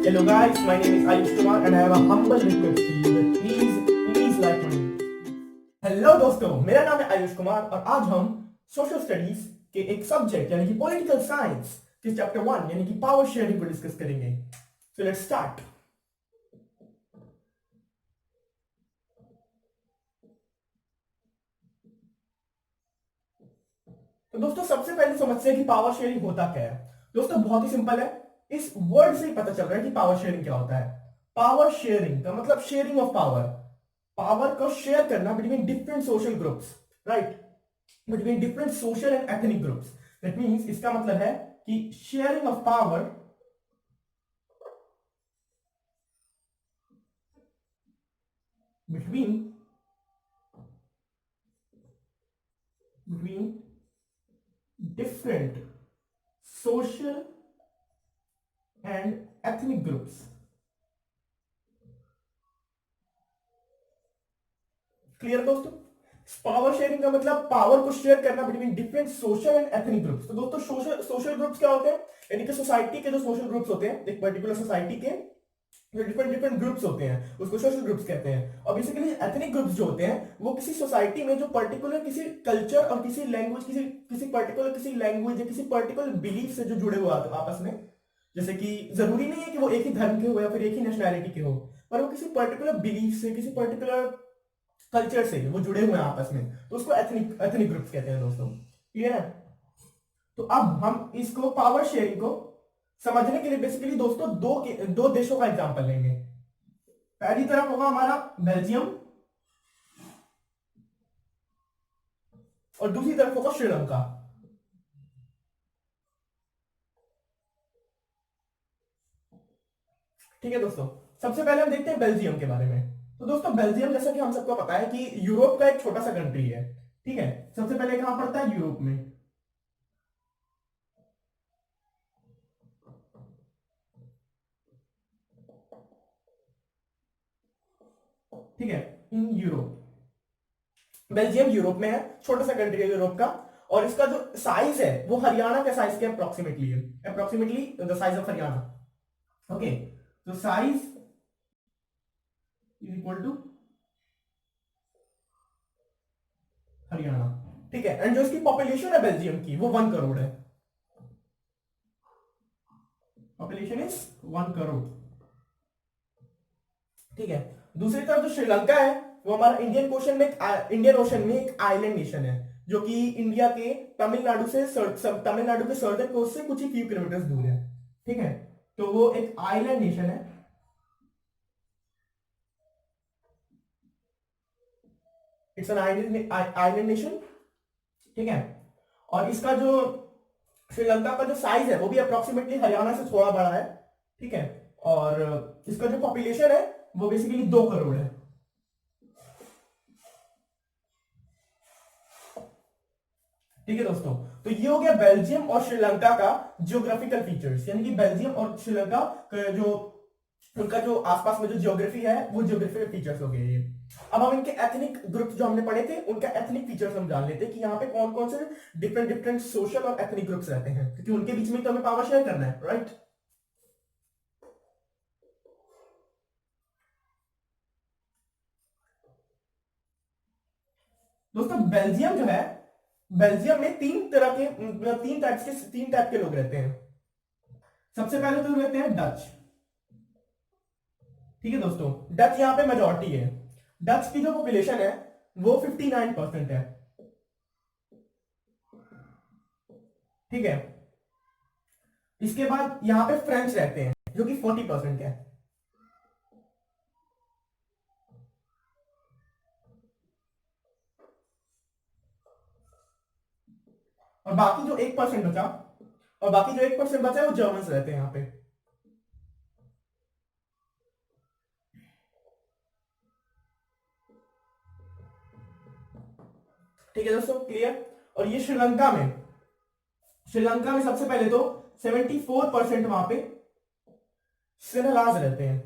Hello guys, my name is Ayush Kumar and I have a humble request to you that please like my video. Hello दोस्तों, मेरा नाम है आयुष कुमार और आज हम सोशल स्टडीज के एक सब्जेक्ट यानी कि पॉलिटिकल साइंस के चैप्टर 1 यानी कि पावर शेयरिंग को डिस्कस करेंगे। So let's start. तो दोस्तों सबसे पहले समझते हैं कि पावर शेयरिंग होता क्या है। दोस्तों बहुत ही सिंपल है, इस वर्ड से ही पता चल रहा है कि पावर शेयरिंग क्या होता है। पावर शेयरिंग का मतलब शेयरिंग ऑफ पावर, पावर को शेयर करना between different social groups, right, between different social and ethnic groups. That means इसका मतलब है कि sharing of power between different social and ethnic groups। Clear दोस्तों, पावर शेयरिंग का मतलब पावर को शेयर करना between different social and ethnic groups. तो दोस्तों सोशल ग्रुप्स क्या होते हैं, यानी कि सोसाइटी के जो सोशल ग्रुप्स होते हैं, एक पर्टिकुलर सोसाइटी के जो डिफरेंट ग्रुप्स होते हैं उसको सोशल ग्रुप्स कहते हैं। और बेसिकली एथनिक ग्रुप्स जो होते हैं वो किसी सोसाइटी में जो पर्टिकुलर किसी कल्चर और किसी लैंग्वेज किसी लैंग्वेज या किसी पर्टिकुलर बिलीफ से जो जुड़े हुए आपस में, जैसे कि जरूरी नहीं है कि वो एक ही धर्म के हो या फिर एक ही नेशनैलिटी के हो, पर वो किसी पर्टिकुलर बिलीफ से किसी पर्टिकुलर कल्चर से वो जुड़े हुए हैं आपस में, तो उसको एथनिक ग्रुप्स कहते हैं दोस्तों। क्लियर है। तो अब हम इसको पावर शेयरिंग को समझने के लिए बेसिकली दोस्तों दो देशों का एग्जांपल लेंगे। पहली तरफ होगा हमारा बेल्जियम और दूसरी तरफ होगा श्रीलंका। ठीक है दोस्तों, सबसे पहले हम देखते हैं बेल्जियम के बारे में। तो दोस्तों बेल्जियम जैसा कि हम सबको पता है कि यूरोप का एक छोटा सा कंट्री है। ठीक है, सबसे पहले कहां पड़ता है, यूरोप में। ठीक है, इन यूरोप बेल्जियम यूरोप में है, छोटा सा कंट्री है यूरोप का। और इसका जो साइज है वो हरियाणा के साइज के अप्रोक्सीमेटली है, approximately the size of Haryana. Okay, तो size is equal to Haryana. ठीक है, एंड जो इसकी पॉपुलेशन है बेल्जियम की वो 1 करोड़ है। Population is 1 crore. ठीक है, दूसरी तरफ जो श्रीलंका है वो हमारा इंडियन ओशन में एक आइलैंड नेशन है, जो कि इंडिया के तमिलनाडु के सर्दर्न कोस्ट से कुछ ही फ्यू किलोमीटर दूर है। ठीक है, तो वो एक आइलैंड नेशन है। It's an island nation. ठीक है, और इसका जो श्रीलंका का जो साइज है वो भी अप्रोक्सीमेटली हरियाणा से थोड़ा बड़ा है। ठीक है, और इसका जो पॉपुलेशन है वो बेसिकली 2 करोड़ है। ठीक है दोस्तों, तो ये हो गया बेल्जियम और श्रीलंका का जियोग्राफिकल फीचर्स, यानी कि बेल्जियम और श्रीलंका का जो उनका जो आसपास में जो जियोग्राफी है वो जियोग्राफिकल फीचर्स हो गए ये। अब हम इनके एथनिक ग्रुप जो हमने पढ़े थे उनका एथनिक फीचर्स हम जान लेते हैं कि यहाँ पे कौन कौन से डिफरेंट सोशल और एथनिक ग्रुप्स रहते हैं, क्योंकि उनके बीच में तो हमें पावर शेयर करना है, राइट। दोस्तों बेल्जियम जो है, बेल्जियम में तीन टाइप के लोग रहते हैं। सबसे पहले तो रहते हैं डच। ठीक है दोस्तों, डच यहां पे मेजॉरिटी है। डच की जो पॉपुलेशन है वो 59% है। ठीक है, इसके बाद यहां पे फ्रेंच रहते हैं जो कि 40% है। और बाकी जो 1% बचा है वो जर्मन्स रहते हैं यहां पे। ठीक है दोस्तों, क्लियर। और ये श्रीलंका में सबसे पहले तो 74% वहां पे सिनहलाज रहते हैं।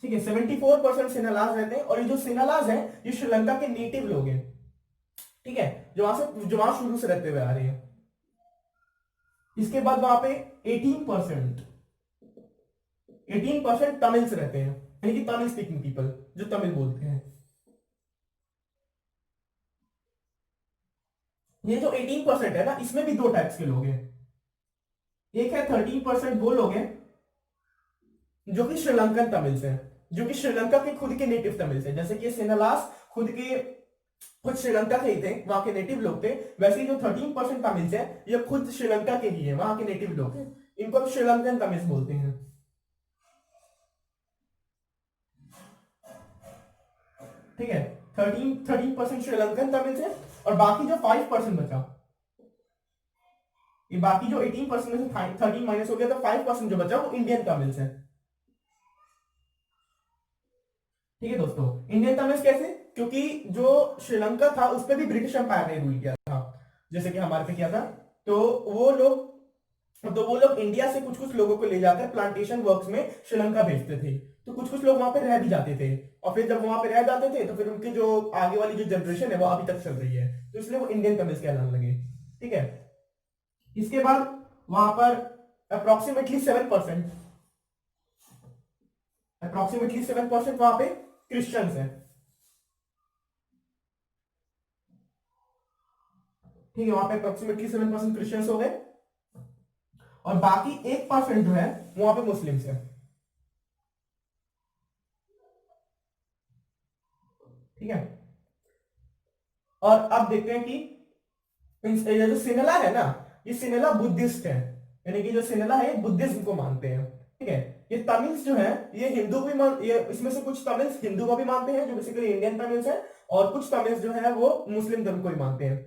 ठीक है, 74% सिनहलाज रहते हैं। और ये जो सिनहलाज हैं ये श्रीलंका के नेटिव लोग हैं। ठीक है, जो वहां शुरू से रहते हुए आ रहे हैं। इसके बाद वहां पे 18% 18% तमिल्स रहते हैं, यानी कि तमिल स्पीकिंग पीपल जो तमिल बोलते हैं। ये जो 18% है ना, इसमें भी दो टाइप्स के लोग हैं। एक है 13% वो लोग हैं जो कि श्रीलंकन तमिल्स हैं, जो कि श्रीलंका के खुद के नेटिव तमिल्स हैं, जैसे कि सेनालास खुद श्रीलंका के ही थे, वहां के नेटिव लोग थे। वैसे ही जो 13% तमिल्स हैं ये खुद श्रीलंका के ही है, वहां के नेटिव लोग हैं। इनको हम श्रीलंकन तमिल्स बोलते हैं। ठीक है, 13% श्रीलंकन तमिल्स है, और बाकी जो 5% बचा, ये बाकी जो 18% में से 13 माइनस हो गया तो 5% जो बचा वो इंडियन तमिल्स है। ठीक है दोस्तों, इंडियन तमिल्स कैसे? क्योंकि जो श्रीलंका था उस पर भी ब्रिटिश एम्पायर ने रूल किया था, जैसे कि हमारे पे किया था। तो वो लोग इंडिया से कुछ कुछ लोगों को ले जाकर प्लांटेशन वर्क्स में श्रीलंका भेजते थे। तो कुछ कुछ लोग वहां पे रह भी जाते थे, और फिर जब वहां पे रह जाते थे तो फिर उनकी जो आगे वाली जो जनरेशन है वो अभी तक चल रही है, तो इसलिए वो इंडियन तमिल्स कहलाने लगे। ठीक है, इसके बाद वहां पर अप्रोक्सीमेटली 7% वहां पे क्रिश्चियंस हैं। ठीक है, वहां पे अप्रोक्सीमेटली 7% क्रिश्चियंस हो गए, और बाकी 1% जो है वहां पे मुस्लिम्स है। ठीक है, और अब देखते हैं कि ये जो सिनेला है ना, ये सिनेला बुद्धिस्ट है, यानी कि जो सिनेला है बुद्धिज्म को मानते हैं। ठीक है, ये तमिल्स जो है ये हिंदू भी मान, ये इसमें से कुछ तमिल्स हिंदू को भी मानते हैं जो बेसिकली इंडियन तमिल्स है, और कुछ तमिल्स जो है वो मुस्लिम धर्म को भी मानते हैं।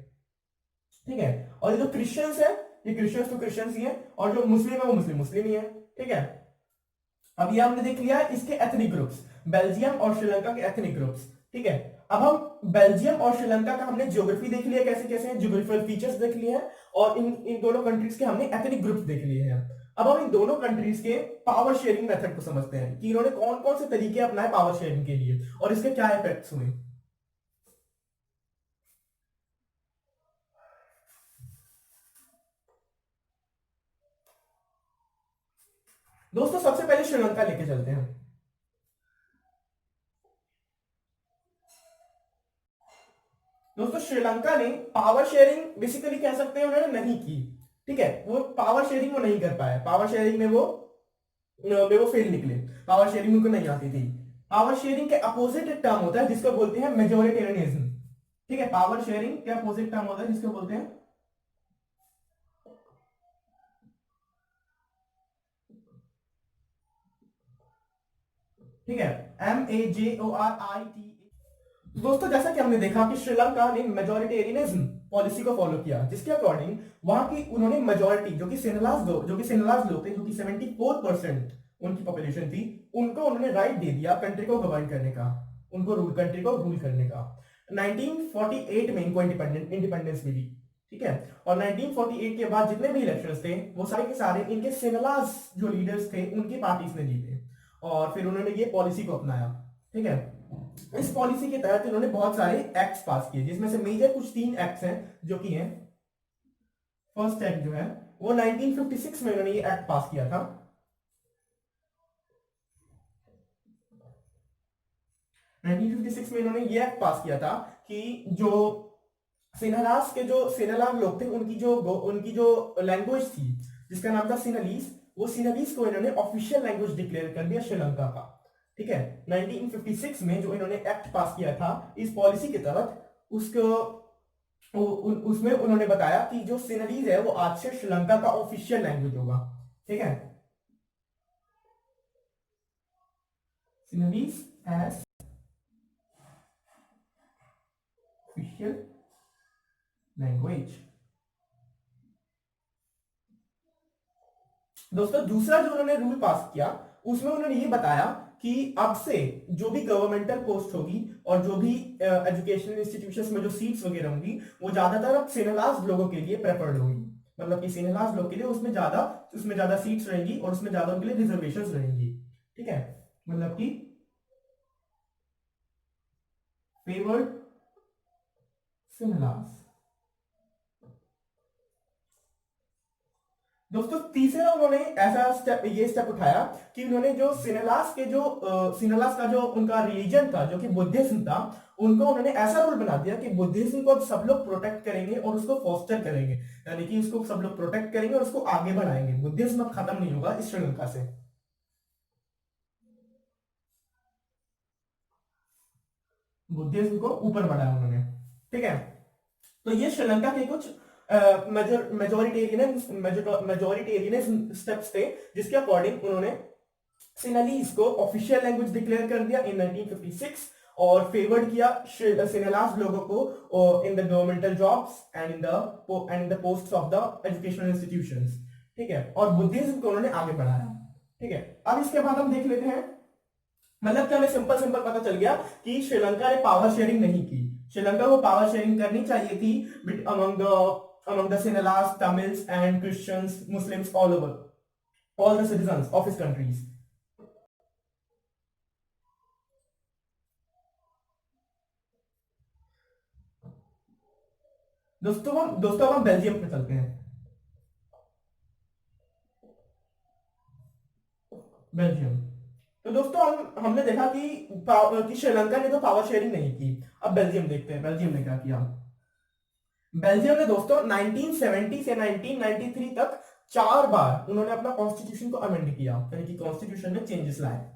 ठीक है, और ये जो क्रिश्चियंस है, ये क्रिश्चियंस तो क्रिश्चियंस ही है, और जो मुस्लिम है वो मुस्लिम मुस्लिम ही है। ठीक है, अब ये हमने देख लिया इसके एथनिक ग्रुप्स, बेल्जियम और श्रीलंका के एथनिक ग्रुप्स। ठीक है, अब हम बेल्जियम और श्रीलंका का हमने ज्योग्राफी देख लिया, कैसे कैसे हैं ज्योग्राफिकल फीचर्स देख लिए हैं, और इन दोनों कंट्रीज के हमने एथनिक ग्रुप्स देख लिए हैं। अब हम इन दोनों कंट्रीज के पावर शेयरिंग मेथड को समझते हैं कि इन्होंने कौन कौन से तरीके अपनाए पावर शेयरिंग के लिए, और इसके क्या इफेक्ट्स हुए। दोस्तों सबसे पहले श्रीलंका लेके चलते हैं। दोस्तों श्रीलंका ने पावर शेयरिंग बेसिकली कह सकते हैं उन्होंने नहीं की। ठीक है, वो पावर शेयरिंग वो नहीं कर पाए, पावर शेयरिंग में वो फेल निकले, पावर शेयरिंग उनको नहीं आती थी। पावर शेयरिंग के अपोजिट एक टर्म होता है जिसको बोलते हैं मेजोरिटेरियनिज्म। ठीक है, पावर शेयरिंग के अपोजिट टर्म होता है जिसको बोलते हैं, ठीक है, MEJORIT। दोस्तों जैसा कि हमने देखा कि श्रीलंका ने मेजोरिटेरियनिज्म पॉलिसी को फॉलो किया, जिसके अकॉर्डिंग वहां की उन्होंने मेजोरिटी जो कि सेनेलाज लोग थे, जो कि 74% उनकी पॉपुलेशन थी, उनको उन्होंने राइट दे दिया कंट्री को गवर्न करने का, कंट्री को रूल करने का। 1948 में इनको इंडिपेंडेंस मिली। ठीक है, और 1948 के बाद जितने भी इलेक्शंस थे वो सारे के सारे इनके सेनेलाज जो लीडर्स थे उनकी पार्टीज ने जीते, और फिर उन्होंने ये पॉलिसी को अपनाया। ठीक है, इस पॉलिसी के तहत इन्होंने बहुत सारे एक्ट्स पास किए, जिसमें से मेजर कुछ 3 एक्ट्स हैं जो कि हैं, फर्स्ट एक्ट जो है वो 1956 में इन्होंने ये एक्ट पास किया था। 1956 में इन्होंने ये एक्ट पास किया था कि जो सेनालास लोग थे उनकी जो लैंग्वेज थी जिसका नाम था सिनलीस, वो सिनलीस को इन्होंने ऑफिशियल लैंग्वेज डिक्लेयर कर दिया श्रीलंका का। ठीक है, 1956 में जो इन्होंने एक्ट पास किया था इस पॉलिसी के तहत, उसमें उन्होंने बताया कि जो सिनलीज है वो आज से श्रीलंका का ऑफिशियल लैंग्वेज होगा। ठीक है, सिनलीज एज ऑफिशियल लैंग्वेज। दोस्तों दूसरा जो उन्होंने रूल पास किया उसमें उन्होंने ये बताया कि अब से जो भी गवर्नमेंटल पोस्ट होगी और जो भी एजुकेशनल इंस्टीट्यूशंस में जो सीट्स वगैरह होंगी वो ज्यादातर अब सेनेलाज लोगों के लिए प्रेफर्ड होगी, मतलब कि सेनेलाज लोग के लिए उसमें ज्यादा सीट्स रहेंगी और उसमें ज्यादा उनके लिए रिजर्वेशंस रहेंगी। ठीक है, मतलब कि फेवर्ड सेनेलाज। दोस्तों तीसरा उन्होंने ऐसा स्टेप, ये स्टेप उठाया कि उन्होंने जो सिनेलास के जो सिनेलास का जो उनका रिलीजन था जो कि बुद्धिज्म था, उनको उन्होंने ऐसा रूल बना दिया कि बुद्धिज्म को सब लोग प्रोटेक्ट करेंगे और उसको फोस्टर करेंगे, यानी कि उसको सब लोग प्रोटेक्ट करेंगे और उसको आगे बढ़ाएंगे। बुद्धिज्म अब खत्म नहीं होगा इस श्रीलंका से। बुद्धिज्म को ऊपर बढ़ाया उन्होंने, ठीक है। तो ये श्रीलंका के कुछ मेजोरिटेरियन स्टेप्स थे जिसके अकॉर्डिंग उन्होंने सिनेलीज को ऑफिशियल लैंग्वेज डिक्लेयर कर दिया इन 1956 और फेवर्ड किया सिनेलास लोगों को in the governmental jobs and in the posts of the educational institutions, ठीक है। और बुद्धिज्म को उन्होंने आगे बढ़ाया, ठीक है। अब इसके बाद हम देख लेते हैं, मतलब कि हमें सिंपल सिंपल पता चल गया कि श्रीलंका ने पावर शेयरिंग नहीं की। श्रीलंका को पावर शेयरिंग करनी चाहिए थी among the Sinhalese, Tamils and Christians, Muslims all over, all the citizens of his countries. दोस्तों अब हम बेल्जियम पे चलते हैं। बेल्जियम, तो दोस्तों हमने देखा कि श्रीलंका ने तो पावर शेयरिंग नहीं की। अब बेल्जियम देखते हैं, बेल्जियम ने क्या किया। बेल्जियम ने दोस्तों 1970 से 1993 तक 4 बार उन्होंने अपना कॉन्स्टिट्यूशन को अमेंड किया, यानी कि कॉन्स्टिट्यूशन में चेंजेस लाए।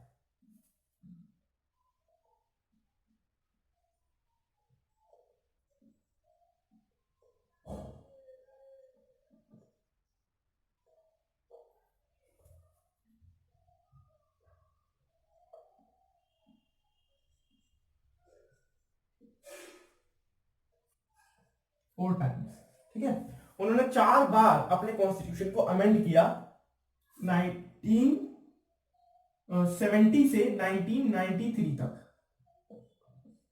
फोर टाइम्स, ठीक है। उन्होंने 4 बार अपने कॉन्स्टिट्यूशन को अमेंड किया 1970 से 1993 तक।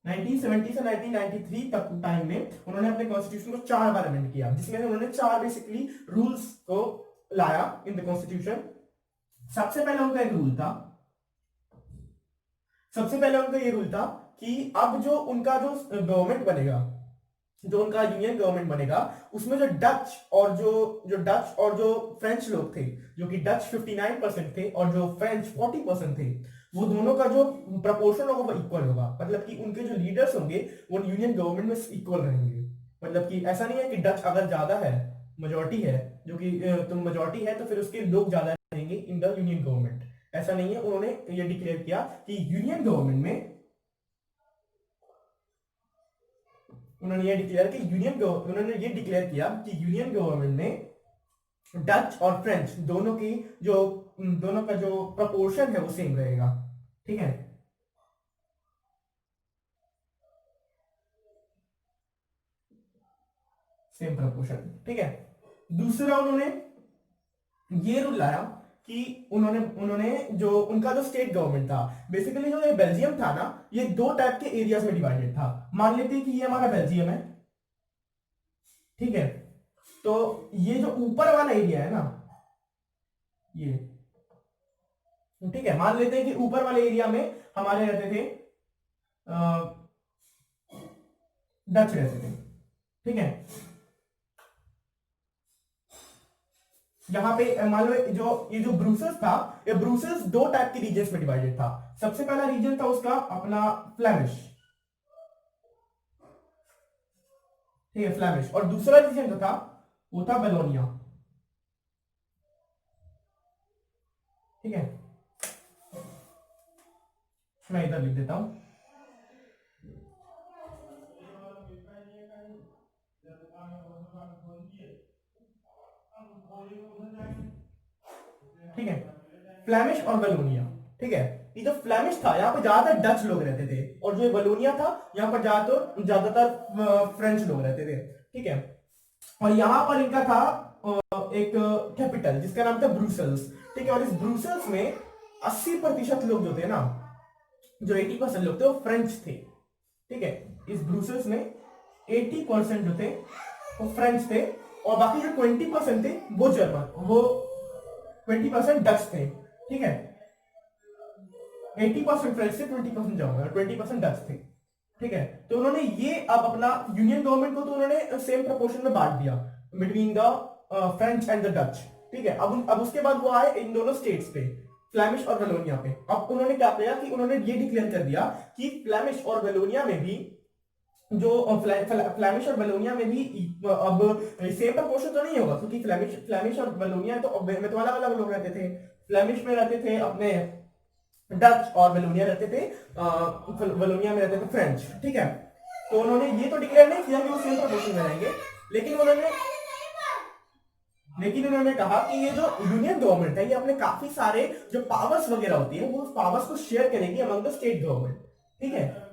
1970 से 1993 तक टाइम में उन्होंने अपने कॉन्स्टिट्यूशन को 4 बार अमेंड किया, जिसमें उन्होंने 4 बेसिकली रूल्स को लाया इन द कॉन्स्टिट्यूशन। सबसे पहले उनका एक रूल था, सबसे पहले उनका ये रूल था कि अब जो उनका जो गवर्नमेंट बनेगा, जो उनका यूनियन गवर्नमेंट बनेगा, उसमें जो डच और जो फ्रेंच लोग थे, जो कि डच 59% थे और जो फ्रेंच 40% थे, वो दोनों का जो प्रपोर्शन होगा वो इक्वल होगा। मतलब कि उनके जो लीडर्स होंगे वो यूनियन गवर्नमेंट में इक्वल रहेंगे। मतलब कि ऐसा नहीं है कि डच अगर ज्यादा है, मेजोरिटी है, जो कि तो मेजोरिटी है तो फिर उसके लोग ज्यादा रहेंगे इन द यूनियन गवर्नमेंट, ऐसा नहीं है। उन्होंने ये डिक्लेयर किया कि यूनियन गवर्नमेंट में, उन्होंने ये डिक्लेयर कि यूनियन गवर्नमेंट में डच और फ्रेंच दोनों का जो प्रपोर्शन है वो सेम रहेगा, ठीक है। सेम प्रपोर्शन, ठीक है। दूसरा उन्होंने ये रूल लाया कि उन्होंने जो उनका जो स्टेट गवर्नमेंट था, बेसिकली जो ये बेल्जियम था ना, ये 2 टाइप के एरियाज में डिवाइडेड था। मान लेते हैं कि ये हमारा बेल्जियम है, ठीक है। तो ये जो ऊपर वाला एरिया है ना, ये, ठीक है, मान लेते हैं कि ऊपर वाले एरिया में हमारे रहते थे डच रहते थे, ठीक है। यहां पे मान लो ये जो ब्रूसेल्स था, ये ब्रूसेल्स 2 टाइप के रीजन्स में डिवाइडेड था। सबसे पहला रीजन था उसका अपना फ्लेमिश, ठीक है, फ्लेमिश। और दूसरा रीजन जो था वो था बेलोनिया, ठीक है। मैं इधर लिख देता हूं, ठीक है, फ्लेमिश और बेलोनिया, ठीक है। ये जो फ्लेमिश था यहाँ पे ज्यादातर डच लोग रहते थे, और जो बेलोनिया था यहाँ पर ज्यादातर फ्रेंच लोग रहते थे, ठीक है। और यहाँ पर इनका था एक कैपिटल जिसका नाम था ब्रुसेल्स, ठीक है। और इस ब्रुसेल्स में 80% लोग जो थे ना, जो 80% लोग थे वो फ्रेंच थे, ठीक है। इस ब्रुसेल्स में 80% जो थे वो फ्रेंच थे, और बाकी जो 20% थे वो जर्मन, वो 20% डच थे, ठीक है। 80% फ्रेंच थे, 20% जर्मन और 20% डच थे, ठीक है। तो उन्होंने ये अब अपना यूनियन गवर्नमेंट को तो उन्होंने सेम प्रोपोर्शन में बांट दिया between the French and the Dutch, ठीक है। अब उसके बाद वो आए इन दोनों स्टेट्स पे, फ्लैमिश और वेलोनिया पे। अब उन्होंने क्या किया कि उन्होंने ये डिक्लेयर कर दिया कि फ्लैमिश और वेलोनिया में भी जो फ्लैमिश और वेलोनिया में भी अब सेम प्रपोर्शन तो नहीं होगा, क्योंकि फ्लैमिश और वेलोनिया तो में तो अलग अलग लोग रहते थे। फ्लैमिश में रहते थे अपने डच और वेलोनिया रहते थे वेलोनिया में रहते थे फ्रेंच, ठीक है। तो उन्होंने ये तो डिक्लेयर नहीं किया कि वो सेम प्रपोर्शन में रहेंगे, लेकिन उन्होंने कहा कि ये जो यूनियन गवर्नमेंट है ये अपने काफी सारे जो पावर्स वगैरह होती है वो पावर्स को शेयर करेगी अमंग द स्टेट गवर्नमेंट, ठीक है।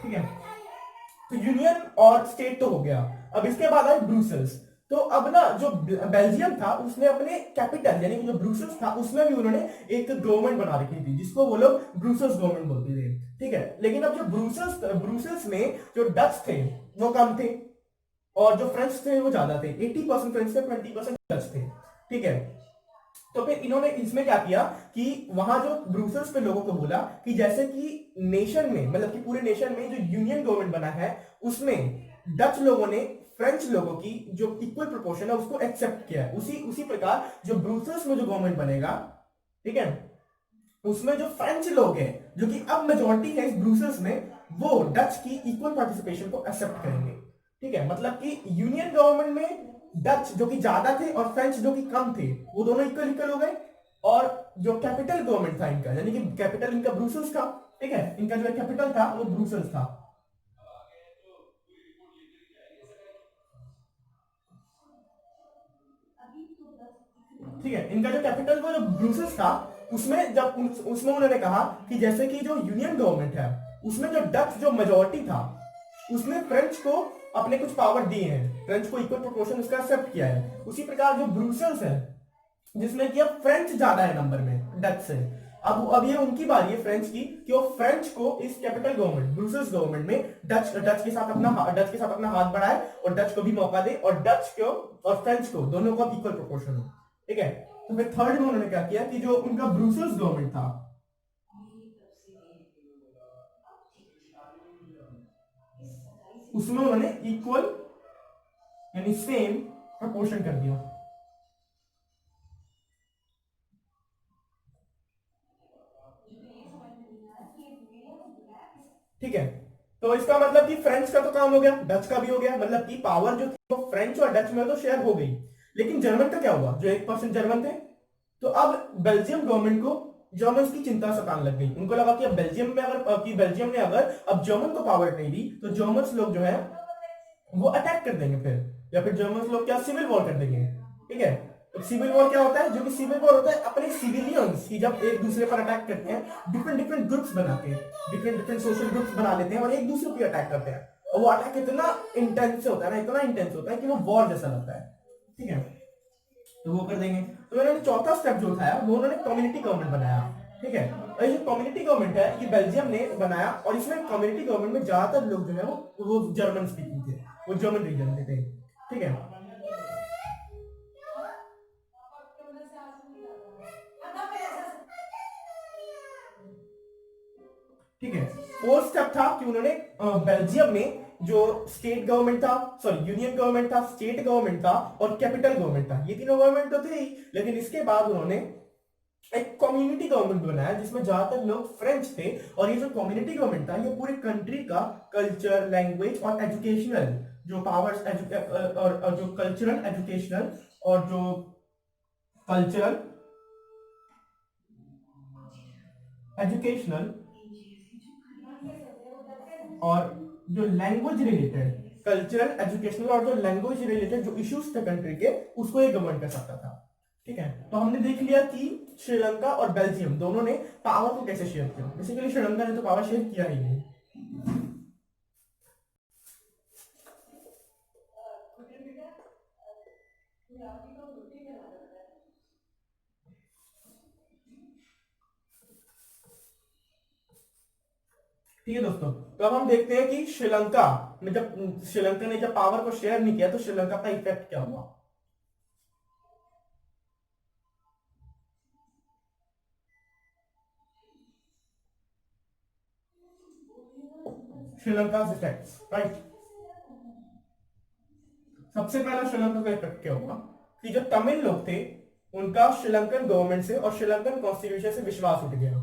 ठीक है, तो यूनियन और स्टेट तो हो गया। अब इसके बाद आए ब्रुसेल्स। तो अब ना जो बेल्जियम था उसने अपने कैपिटल यानी कि जो ब्रुसेल्स था उसमें भी उन्होंने एक गवर्नमेंट बना रखी थी जिसको वो लोग ब्रुसेल्स गवर्नमेंट बोलते थे, ठीक है। लेकिन अब जो ब्रुसेल्स में जो डच थे वो कम थे और जो फ्रेंच थे वो ज्यादा थे, 80% फ्रेंच थे, 20% डच थे, ठीक है। तो फिर इन्होंने इसमें क्या किया कि वहां जो ब्रूसेल्स पे लोगों को बोला कि जैसे कि नेशन में मतलब कि पूरे नेशन में जो यूनियन गवर्नमेंट बना है उसमें डच लोगों ने फ्रेंच लोगों की जो इक्वल प्रोपोर्शन है उसको एक्सेप्ट किया है। उसी उसी प्रकार जो ब्रूसेल्स में जो गवर्नमेंट बनेगा, ठीक है, उसमें जो फ्रेंच लोग हैं जो कि अब मेजोरिटी है इस ब्रूसेल्स में, वो डच की इक्वल पार्टिसिपेशन को एक्सेप्ट करेंगे, ठीक है। मतलब कि यूनियन गवर्नमेंट में डच जो कि ज्यादा थे और फ्रेंच जो कि कम थे वो दोनों इक्वल इक्वल हो गए। और जो कैपिटल गवर्नमेंट था इनका यानी कि कैपिटल इनका ब्रूसेल्स था, ठीक है, इनका जो कैपिटल था वो ब्रूसेल्स था, ठीक है। इनका जो कैपिटल वो जो ब्रूसेल्स था उसमें उसमें उन्होंने कहा कि जैसे कि जो यूनियन गवर्नमेंट है उसमें जो डच जो मेजोरिटी था उसने फ्रेंच को अपने कुछ पावर दिए हैं, फ्रेंच को इक्वल प्रोपोर्शन उसका एक्सेप्ट किया है। उसी प्रकार जो ब्रूसेल्स है जिसमें कि अब फ्रेंच ज्यादा है नंबर में डच से, अब ये उनकी बारी है फ्रेंच की कि वो फ्रेंच को इस कैपिटल गवर्नमेंट ब्रूसेल्स गवर्नमेंट में डच के साथ अपना हाथ बढ़ाए और डच को भी मौका दे और डच को और फ्रेंच को दोनों को इक्वल प्रोपोर्शन हो, ठीक है। तो फिर थर्ड में उन्होंने क्या किया कि जो उनका ब्रूसेल्स गवर्नमेंट था उसमें उन्होंने इक्वल यानी सेम प्रपोर्शन कर दिया, ठीक है। तो इसका मतलब कि फ्रेंच का तो काम हो गया, डच का भी हो गया, मतलब कि पावर जो थी वो फ्रेंच और डच में तो शेयर हो गई। लेकिन जर्मन का क्या हुआ, जो 1% जर्मन थे। तो अब बेल्जियम गवर्नमेंट को जर्मन की चिंता सताने लग गई। उनको लगा कि अब बेल्जियम में अगर कि बेल्जियम ने अगर अब जर्मन को पावर नहीं दी तो जर्मन लोग जो है वो अटैक कर देंगे फिर, या फिर जर्मन लोग क्या सिविल वॉर कर देंगे, ठीक है। तो सिविल वॉर क्या होता है, जो कि सिविल वॉर होता है अपने सिविलियंस की जब एक दूसरे पर अटैक करते हैं, डिफरेंट डिफरेंट ग्रुप्स बना के डिफरेंट डिफरेंट सोशल ग्रुप्स बना लेते हैं और एक दूसरे पर अटैक करते हैं। और वो अटैक इतना इंटेंस होता है ना, इतना इंटेंस होता है कि वो वॉर जैसा लगता है, ठीक है। तो वो कर देंगे। तो उन्होंने चौथा स्टेप जो उठाया वो उन्होंने कम्युनिटी गवर्नमेंट बनाया, ठीक है। और ये जो कम्युनिटी गवर्नमेंट है ये बेल्जियम ने बनाया और इसमें कम्युनिटी गवर्नमेंट में ज्यादातर लोग जो है वो जर्मन स्पीकिंग थे, वो जर्मन रीजन के थे, ठीक है, ठीक है। फोर्थ स्टेप था कि उन्होंने बेल्जियम में जो स्टेट गवर्नमेंट था, सॉरी यूनियन गवर्नमेंट था, स्टेट गवर्नमेंट था और कैपिटल गवर्नमेंट था, ये तीनों गवर्नमेंट तो थे ही, लेकिन इसके बाद उन्होंने एक कम्युनिटी गवर्नमेंट बनाया जिसमें ज्यादातर लोग फ्रेंच थे। और ये जो कम्युनिटी गवर्नमेंट था ये पूरे कंट्री का कल्चर, लैंग्वेज और एजुकेशनल जो पावर्स और जो कल्चरल, एजुकेशनल और जो कल्चरल, एजुकेशनल और जो लैंग्वेज रिलेटेड, कल्चरल, एजुकेशनल और जो लैंग्वेज रिलेटेड जो इश्यूज थे कंट्री के उसको ये गवर्न कर सकता था, ठीक है। तो हमने देख लिया कि श्रीलंका और बेल्जियम दोनों ने पावर को कैसे शेयर किया। बेसिकली श्रीलंका ने तो पावर शेयर किया ही नहीं, ठीक है दोस्तों। तो अब हम देखते हैं कि श्रीलंका ने जब पावर को शेयर नहीं किया तो श्रीलंका का इफेक्ट क्या हुआ। Sri Lanka effects, right. सबसे पहला श्रीलंका का इफेक्ट क्या हुआ कि जो तमिल लोग थे उनका श्रीलंकन गवर्नमेंट से और श्रीलंकन कॉन्स्टिट्यूशन से विश्वास उठ गया।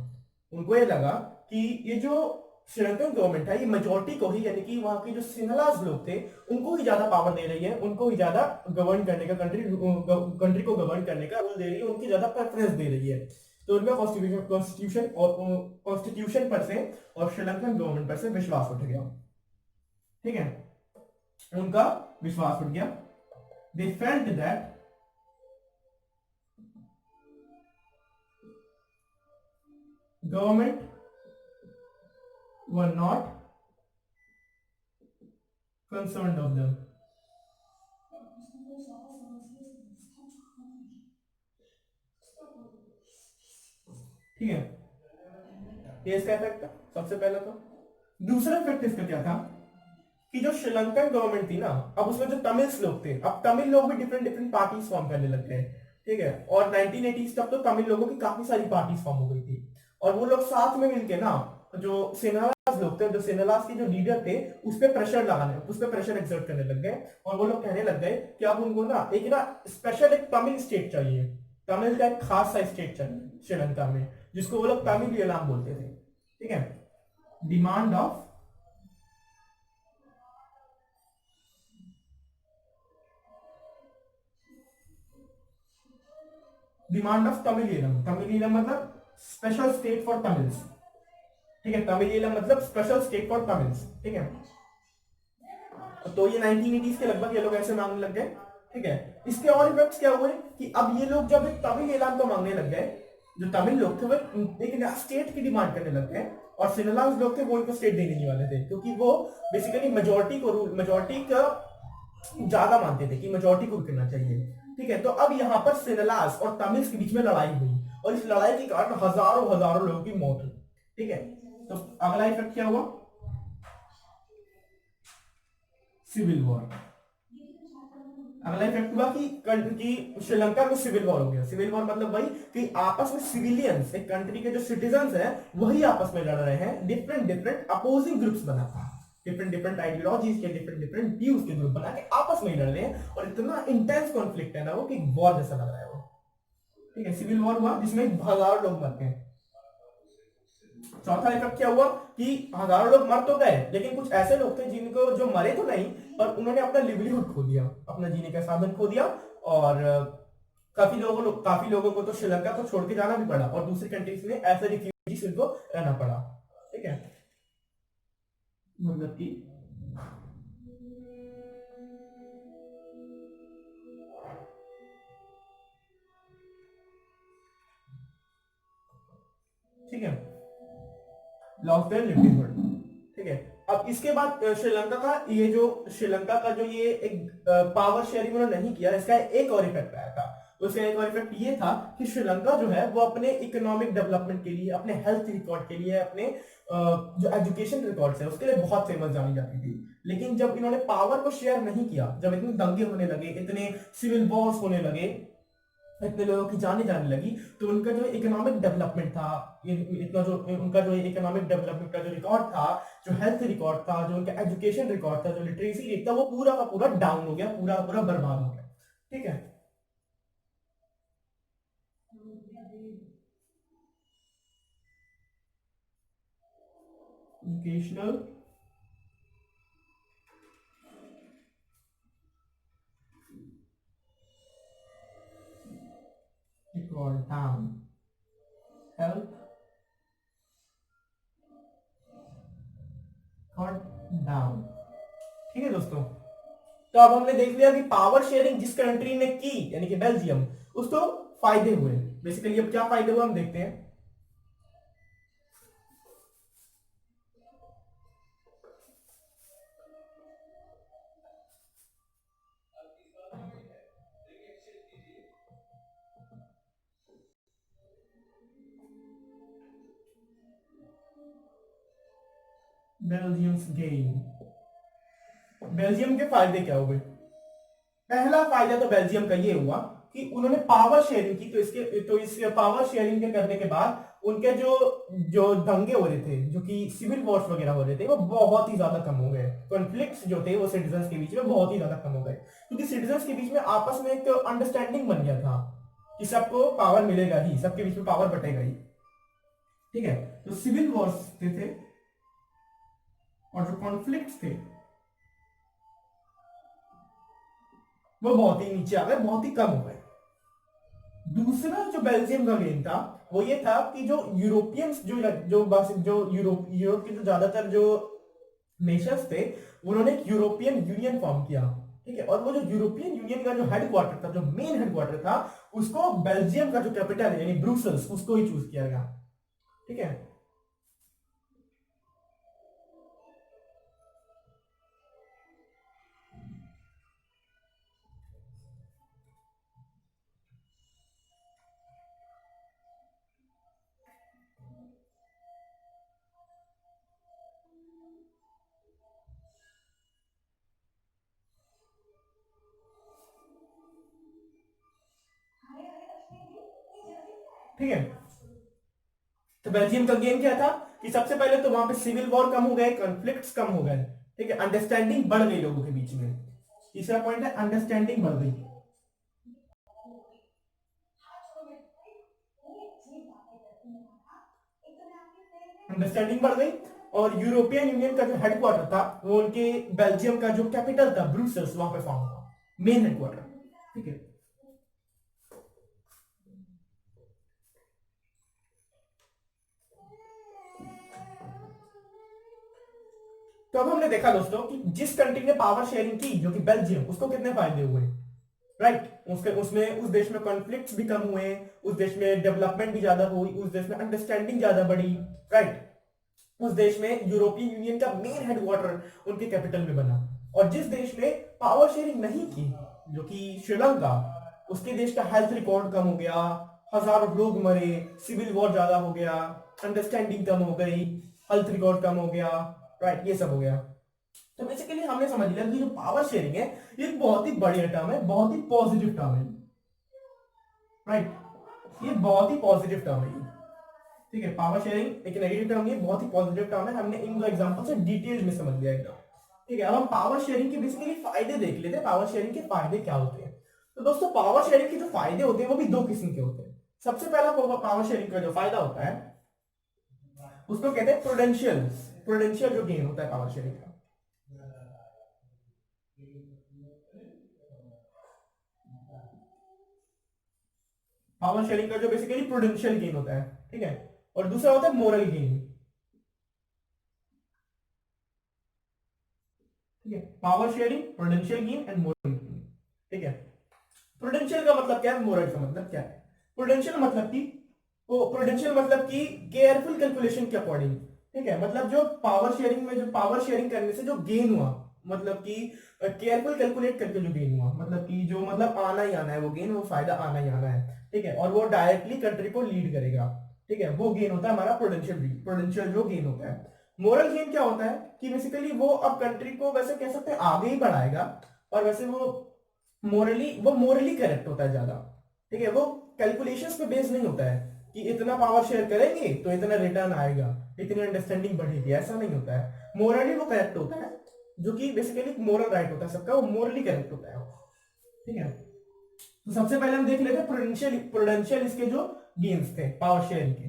उनको ये लगा कि ये जो श्रीलंकन गवर्नमेंट है ये मेजोरिटी को ही, यानी कि वहां के जो सिनलास लोग थे उनको ही ज्यादा पावर दे रही है, उनको ही ज्यादा गवर्न करने का, कंट्री को गवर्न करने का रूल दे रही है, उनकी ज्यादा प्रेफरेंस दे रही है। तो उनका कॉन्स्टिट्यूशन पर से और श्रीलंकन गवर्नमेंट पर से विश्वास उठ गया। ठीक है, उनका विश्वास उठ गया। They felt that government were not concerned of them। ठीक है, ये इसका इफेक्ट था सबसे पहला। तो दूसरा इफेक्ट इसका क्या था कि जो श्रीलंकन गवर्नमेंट थी ना, अब उसमें जो तमिल लोग थे, अब तमिल लोग भी डिफरेंट डिफरेंट पार्टीज फॉर्म करने लग गए। ठीक है, और 1980s तक तो तमिल लोगों की काफी सारी पार्टीज फॉर्म हो गई थी, और वो लोग साथ में मिलके ना जो सेनालास लोग थे, जो सेनालास के जो लीडर थे, उस पर प्रेशर एक्सर्ट करने लग गए। और वो लोग कहने लग गए कि अब उनको ना एक स्पेशल एक तमिल स्टेट चाहिए, तमिल का एक खास सा स्टेट चाहिए श्रीलंका में, जिसको वो लोग तमिल इलाम बोलते थे। ठीक है, डिमांड ऑफ तमिल मतलब स्पेशल स्टेट फॉर तमिल्स। ठीक है, तमिल मतलब स्पेशल स्टेट फॉर तमिल्स। ठीक है, तो ये 1980s के लगभग ये लोग ऐसे मांगने लग गए। ठीक है, इसके और इफेक्ट्स क्या हुए कि अब ये लोग जब एक तमिल इलाम को मांगने लग गए, जो तमिल लोग थे वो एक स्टेट की डिमांड करने लग गए, और सिनलास लोग थे वो इनको स्टेट देने नहीं वाले थे, क्योंकि वो बेसिकली मेजोरिटी का ज्यादा मानते थे कि मेजोरिटी को करना चाहिए। ठीक है, तो अब यहाँ पर सिनलास और तमिल्स के बीच में लड़ाई हुई, और इस लड़ाई के कारण हजारों लोगों की मौत हुई। ठीक है, तो अगला इफेक्ट क्या हुआ, सिविल वॉर। अगला इफेक्ट हुआ कि श्रीलंका में सिविल वॉर हो गया। सिविल वॉर मतलब वही कि आपस में सिविलियंस, एक कंट्री के जो सिटीजन्स हैं वही आपस में लड़ रहे हैं, डिफरेंट अपोजिंग ग्रुप्स बना था, डिफरेंट आइडियोलॉजीज के, डिफरेंट व्यूज के ग्रुप बना के आपस में ही लड़ रहे हैं, और इतना इंटेंस कॉन्फ्लिक्ट है ना वो कि वॉर जैसा लग रहा है वो। ठीक है, सिविल वॉर हुआ जिसमें हजारों लोग मर गए। चौथा इफेक्ट क्या हुआ कि हजारों लोग मर तो गए, लेकिन कुछ ऐसे लोग थे जिनको, जो मरे तो नहीं पर उन्होंने अपना लिवलीहुड खो दिया, अपना जीने का साधन खो दिया, और काफी लोगों को तो श्रीलंका को छोड़ के जाना भी पड़ा, और दूसरी कंट्रीज में ऐसे रिफ्यूजीज उनको रहना पड़ा। ठीक है, मतलब कि ठीक है, लॉस्ट देयर लिवलीहुड। ठीक है, अब इसके बाद श्रीलंका का जो ये एक पावर शेयरिंग उन्होंने नहीं किया, इसका एक और इफेक्ट आया था। उसका एक और इफेक्ट ये था कि श्रीलंका जो है वो अपने इकोनॉमिक डेवलपमेंट के लिए, अपने हेल्थ रिकॉर्ड के लिए, अपने जो एजुकेशन रिकॉर्ड्स है उसके लिए बहुत फेमस जानी जाती थी। लेकिन जब इन्होंने पावर को शेयर नहीं किया, जब इतने दंगे होने लगे, इतने सिविल वॉर्स होने लगे, इतने लोगों की जाने लगी, तो उनका जो इकोनॉमिक डेवलपमेंट था, इतना जो उनका जो इकोनॉमिक डेवलपमेंट का जो रिकॉर्ड था, जो हेल्थ रिकॉर्ड था, जो उनका एजुकेशन रिकॉर्ड था, जो लिटरेसी रेट था, वो पूरा का पूरा डाउन हो गया, पूरा का पूरा बर्बाद हो गया। ठीक है, educational record down, health record down. ठीक है दोस्तों, तो अब हमने देख लिया कि पावर शेयरिंग जिस कंट्री ने की, यानी कि बेल्जियम, उसको फायदे हुए। बेसिकली अब क्या फायदे हुए हम देखते हैं। बेल्जियम्स गेन, बेल्जियम के फायदे क्या हुए। पहला फायदा तो बेल्जियम का ये हुआ कि उन्होंने पावर शेयरिंग की, तो इस पावर शेयरिंग के करने के बाद उनके जो जो दंगे हो रहे थे, जो कि सिविल वॉर्स वगैरह हो रहे थे, वो बहुत ही ज्यादा कम हो गए। कॉन्फ्लिक्ट्स जो थे वो सिटीजन्स के बीच में बहुत ही ज्यादा कम हो गए, क्योंकि सिटीजन्स के बीच में आपस में एक अंडरस्टैंडिंग बन गया था कि सबको पावर मिलेगा ही, सबके बीच में पावर बटेगा ही। ठीक है, तो सिविल वॉर्स थे और जो कॉन्फ्लिक्ट्स थे वो बहुत ही नीचे आ गए, बहुत ही कम हो गए। दूसरा जो बेल्जियम का गेम था वो ये था कि जो यूरोपियंस यूरोप के जो ज्यादातर जो नेशंस थे, उन्होंने एक यूरोपियन यूनियन फॉर्म किया। ठीक है, और वो जो यूरोपियन यूनियन का जो हेडक्वार्टर था, जो मेन हेडक्वार्टर था, उसको बेल्जियम का जो कैपिटल है यानी ब्रुसेल्स, उसको ही चूज किया गया। ठीक है, ठीक है। तो बेल्जियम का गेम क्या था कि सबसे पहले तो वहां पे सिविल वॉर कम हो गए, कॉन्फ्लिक्ट्स कम हो गए। ठीक है, अंडरस्टैंडिंग बढ़ गई लोगों के बीच में। तीसरा पॉइंट है अंडरस्टैंडिंग बढ़ गई। अंडरस्टैंडिंग बढ़ गई और यूरोपियन यूनियन का जो हेडक्वार्टर था वो उनके बेल्जियम का जो कैपिटल था ब्रुसेल्स, वहां पे फॉर्म हुआ, मेन हेडक्वार्टर। ठीक है, तो अब हमने देखा दोस्तों कि जिस कंट्री ने पावर शेयरिंग की, जो कि बेल्जियम, उसको कितने फायदे हुए। राइट, उसके उसमें उस देश में कॉन्फ्लिक्ट्स भी कम हुए, उस देश में डेवलपमेंट भी ज्यादा हुई, उस देश में अंडरस्टैंडिंग ज्यादा बढ़ी। राइट, उस देश में यूरोपियन यूनियन का मेन हेडक्वार्टर उनके कैपिटल में बना। और जिस देश ने पावर शेयरिंग नहीं की, जो कि श्रीलंका, उसके देश का हेल्थ रिकॉर्ड कम हो गया, हजारों लोग मरे, सिविल वॉर ज्यादा हो गया, अंडरस्टैंडिंग कम हो गई, हेल्थ रिकॉर्ड कम हो गया। राइट, ये सब हो गया। तो बेसिकली हमने समझ लिया कि जो पावर शेयरिंग है ये एक बहुत ही बढ़िया टर्म है, बहुत ही पॉजिटिव टर्म है। राइट, ये बहुत ही पॉजिटिव टर्म है। ठीक है, पावर शेयरिंग एक नेगेटिव टर्म नहीं है, बहुत ही पॉजिटिव टर्म है। हमने इन दो एग्जांपल से डिटेल में समझ लिया एकदम। ठीक है, अब हम पावर शेयरिंग के बेसिकली फायदे देख लेते हैं। पावर शेयरिंग के फायदे क्या होते हैं? तो दोस्तों, पावर शेयरिंग के जो फायदे होते हैं वो भी दो किस्म के होते हैं। सबसे पहला पावर शेयरिंग का जो फायदा होता है उसको कहते हैं प्रूडेंशियल। प्रूडेंशियल जो गेन होता है पावर शेयरिंग का, पावर शेयरिंग का जो बेसिकली प्रूडेंशियल गेन होता है। ठीक है, और दूसरा होता है मोरल गेन। ठीक है, power sharing, prudential gain and moral gain. ठीक है, प्रूडेंशियल का मतलब क्या है, मोरल का मतलब क्या है? प्रूडेंशियल मतलब कि केयरफुल कैलकुलेशन के अकॉर्डिंग। ठीक है, मतलब जो पावर शेयरिंग में, जो पावर शेयरिंग करने से जो गेन हुआ, मतलब कि केयरफुल कैलकुलेट करके जो गेन हुआ, मतलब कि जो मतलब आना ही आना है वो गेन, वो फायदा आना ही आना है। ठीक है, और वो डायरेक्टली कंट्री को लीड करेगा। ठीक है, वो गेन होता है हमारा प्रूडेंशियल जो गेन होता है। मोरल गेन क्या होता है कि बेसिकली वो अब कंट्री को वैसे कह सकते हैं आगे ही बढ़ाएगा, और वैसे वो मोरली करेक्ट होता है ज्यादा। ठीक है, वो कैलकुलेशंस पे बेस नहीं होता है कि इतना पावर शेयर करेंगे तो इतना रिटर्न आएगा, इतनी अंडरस्टैंडिंग बढ़ेगी, ऐसा नहीं होता है। मोरली वो करेक्ट होता है, जो कि बेसिकली मोरल राइट होता है सबका, वो मोरली करेक्ट होता है। ठीक है, तो सबसे पहले हम देख लेते हैं प्रूडेंशियल इसके जो गेन्स थे पावर शेयरिंग के।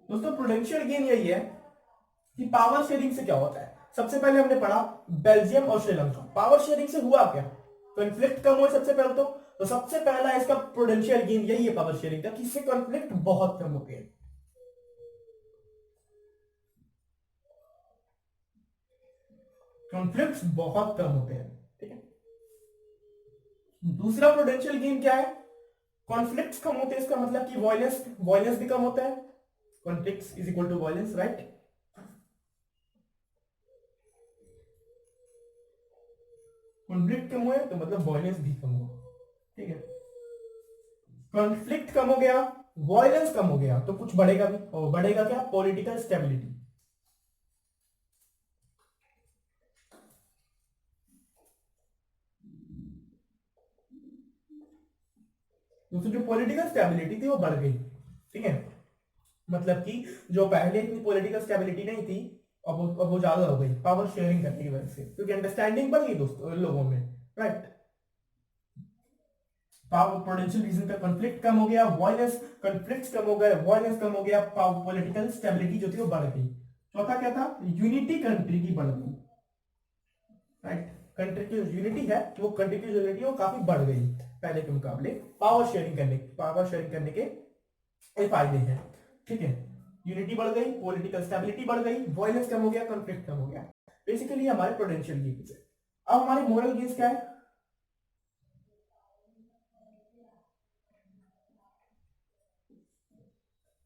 दोस्तों, प्रूडेंशियल गेन यही है कि पावर शेयरिंग से क्या होता है। सबसे पहले हमने पढ़ा बेल्जियम और श्रीलंका, पावर शेयरिंग से हुआ क्या, कॉन्फ्लिक्ट कम हुआ सबसे पहले तो सबसे पहला इसका प्रूडेंशियल गेन यही है पावर शेयरिंग का, कि इससे कॉन्फ्लिक्ट बहुत कम हो गए। कॉन्फ्लिक्ट बहुत कम होते हैं। ठीक है, दूसरा प्रूडेंशियल गेन क्या है, कॉन्फ्लिक्ट कम होते हैं, इसका मतलब कि वॉयलेंस वॉयलेंस भी कम होता है। Conflict is equal to violence, right. Conflict कम हुआ तो मतलब वॉयलेंस भी कम हुआ। ठीक है, कॉन्फ्लिक्ट कम हो गया, वॉयलेंस कम हो गया, तो कुछ बढ़ेगा भी, और बढ़ेगा क्या, पॉलिटिकल स्टेबिलिटी। दोस्तों जो पॉलिटिकल स्टेबिलिटी थी वो बढ़ गई, ठीक है, मतलब कि जो पहले इतनी पॉलिटिकल स्टेबिलिटी नहीं थी अब वो ज्यादा हो गई पावर शेयरिंग करने की वजह से, क्योंकि अंडरस्टैंडिंग बढ़ गई दोस्तों लोगों में, राइट। पावर पोटेंशियल रीजन का कॉन्फ्लिक्ट कम हो गया, वॉयलेंस कॉन्फ्लिक्ट्स कम हो गए, वॉयलेंस कम हो गया, पॉलिटिकल स्टेबिलिटी जो थी वो बढ़ गई। चौथा क्या था, यूनिटी कंट्री की बढ़ गई, राइट। कंट्री की यूनिटी है वो कंट्री की यूनिटी वो काफी बढ़ गई पहले के मुकाबले, पावर शेयरिंग करने के ये फायदे हैं, ठीक है। यूनिटी बढ़ गई, पॉलिटिकल स्टेबिलिटी बढ़ गई, वॉयलेंस कम हो गया, कॉन्फ्लिक्ट कम हो गया। बेसिकली हमारे पोटेंशियल गेन्स है। अब हमारे मोरल गेन्स क्या है,